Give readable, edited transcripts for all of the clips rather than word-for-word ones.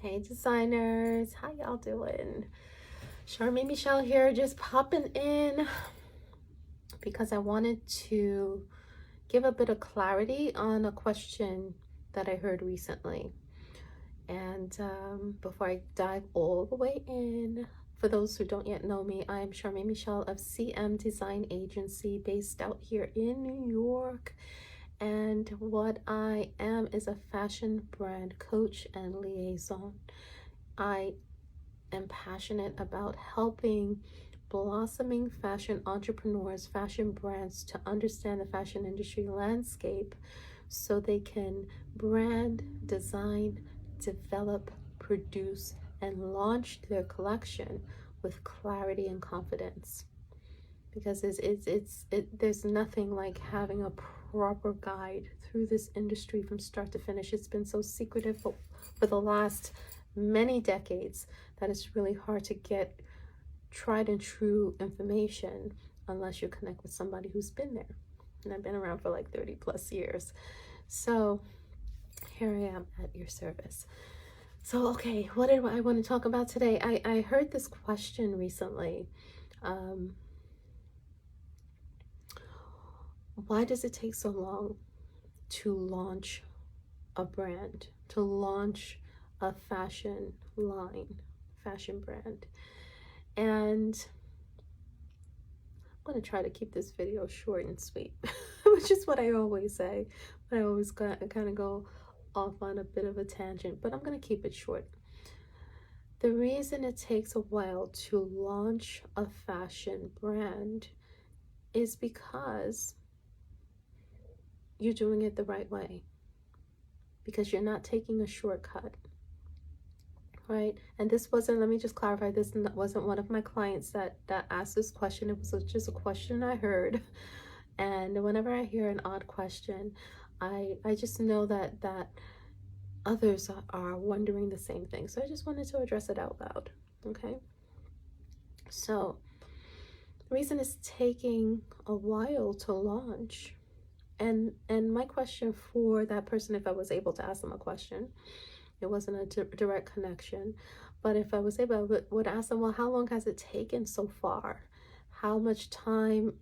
Hey designers, how y'all doing? Charmaine Michelle here, just popping in because I wanted to give a bit of clarity on a question that I heard recently. And before I dive all the way in, for those who don't yet know me, I'm Charmaine Michelle of CM Design Agency based out here in New York. And what I am is a fashion brand coach and liaison. I am passionate about helping blossoming fashion entrepreneurs, fashion brands to understand the fashion industry landscape so they can brand, design, develop, produce, and launch their collection with clarity and confidence. Because there's nothing like having a proper guide through this industry from start to finish. It's been so secretive for the last many decades that it's really hard to get tried and true information unless you connect with somebody who's been there. And I've been around for like 30 plus years. So here I am at your service. So, okay, what did I want to talk about today? I heard this question recently. Why does it take so long to launch a brand, to launch a fashion line, fashion brand? And I'm going to try to keep this video short and sweet, which is what I always say, but I always kind of go off on a bit of a tangent, but I'm going to keep it short. The reason it takes a while to launch a fashion brand is because you're doing it the right way, because you're not taking a shortcut, right? And this wasn't, let me just clarify, this wasn't one of my clients that asked this question. It was just a question I heard. And whenever I hear an odd question, I just know that others are wondering the same thing. So I just wanted to address it out loud, okay? So the reason it's taking a while to launch, and my question for that person, if I was able to ask them a question, it wasn't a direct connection, but if I was able, I would ask them, well, how long has it taken so far? How much time,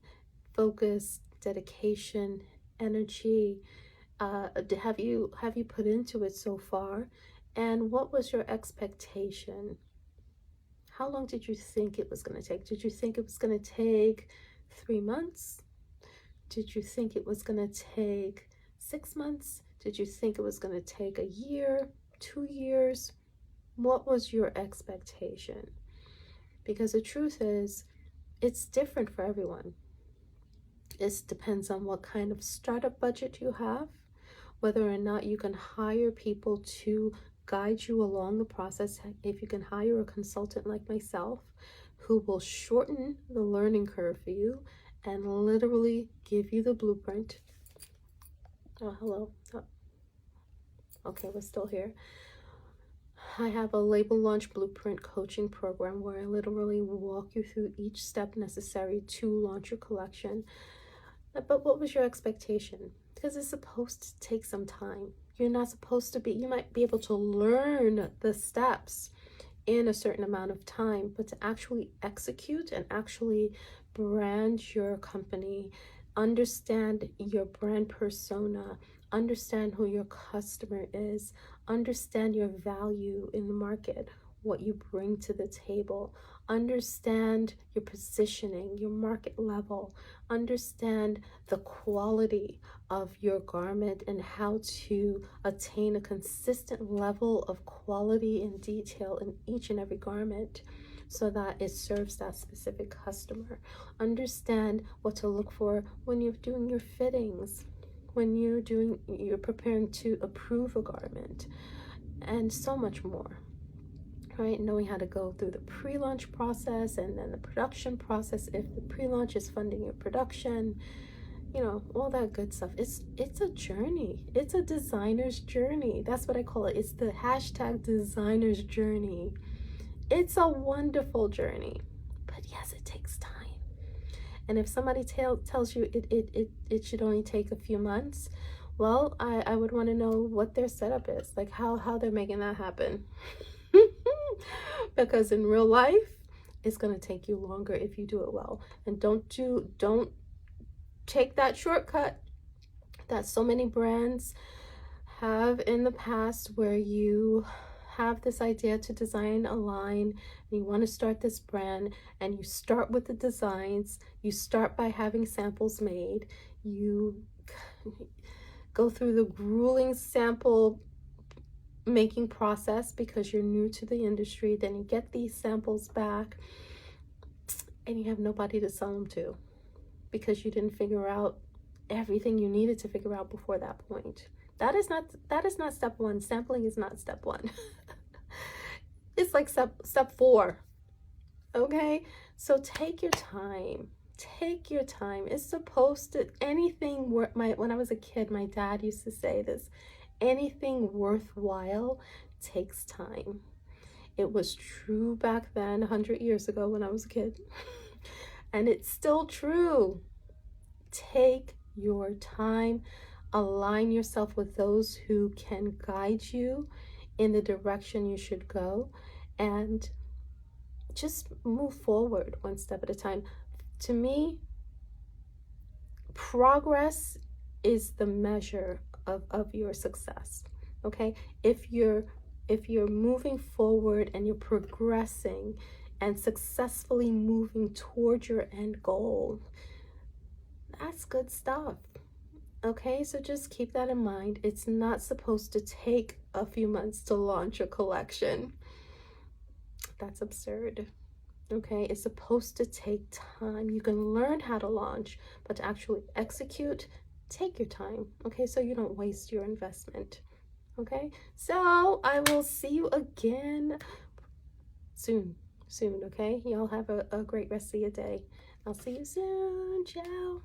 focus, dedication, energy have you put into it so far? And what was your expectation? How long did you think it was going to take? Did you think it was going to take 3 months? Did you think it was going to take 6 months? Did you think it was going to take a year, 2 years? What was your expectation? Because the truth is, it's different for everyone. It depends on what kind of startup budget you have, whether or not you can hire people to guide you along the process. If you can hire a consultant like myself who will shorten the learning curve for you and literally give you the blueprint. Oh, hello. Oh. Okay, we're still here. I have a label launch blueprint coaching program where I literally walk you through each step necessary to launch your collection. But what was your expectation? Because it's supposed to take some time. You're not supposed to be, you might be able to learn the steps in a certain amount of time, but to actually execute and actually brand your company, understand your brand persona, understand who your customer is, understand your value in the market, what you bring to the table, understand your positioning, your market level, understand the quality of your garment and how to attain a consistent level of quality and detail in each and every garment so that it serves that specific customer. Understand what to look for when you're doing your fittings, when you're preparing to approve a garment, and so much more. Right? Knowing how to go through the pre-launch process and then the production process if the pre-launch is funding your production, you know, all that good stuff. It's a journey. It's a designer's journey. That's what I call it. It's the hashtag designer's journey. It's a wonderful journey, but yes, it takes time. And if somebody tells you it should only take a few months, Well, I would want to know what their setup is, like how they're making that happen. Because in real life, it's going to take you longer if you do it well. And don't take that shortcut that so many brands have in the past, where you have this idea to design a line and you want to start this brand, and you start with the designs, you start by having samples made, you go through the grueling sample making process because you're new to the industry, then you get these samples back and you have nobody to sell them to because you didn't figure out everything you needed to figure out before that point. That is not step one. Sampling is not step one. It's like step 4. Okay? So take your time. Take your time. It's supposed to, anything when I was a kid, my dad used to say this, anything worthwhile takes time. It was true back then, 100 years ago when I was a kid. And it's still true. Take your time. Align yourself with those who can guide you in the direction you should go, and just move forward one step at a time. To me, progress is the measure of your success. Okay? If you're moving forward and you're progressing and successfully moving toward your end goal, that's good stuff. Okay, so just keep that in mind. It's not supposed to take a few months to launch a collection. That's absurd. Okay, it's supposed to take time. You can learn how to launch, but to actually execute, take your time. Okay, so you don't waste your investment. Okay, so I will see you again soon. Okay, y'all have a great rest of your day. I'll see you soon. Ciao.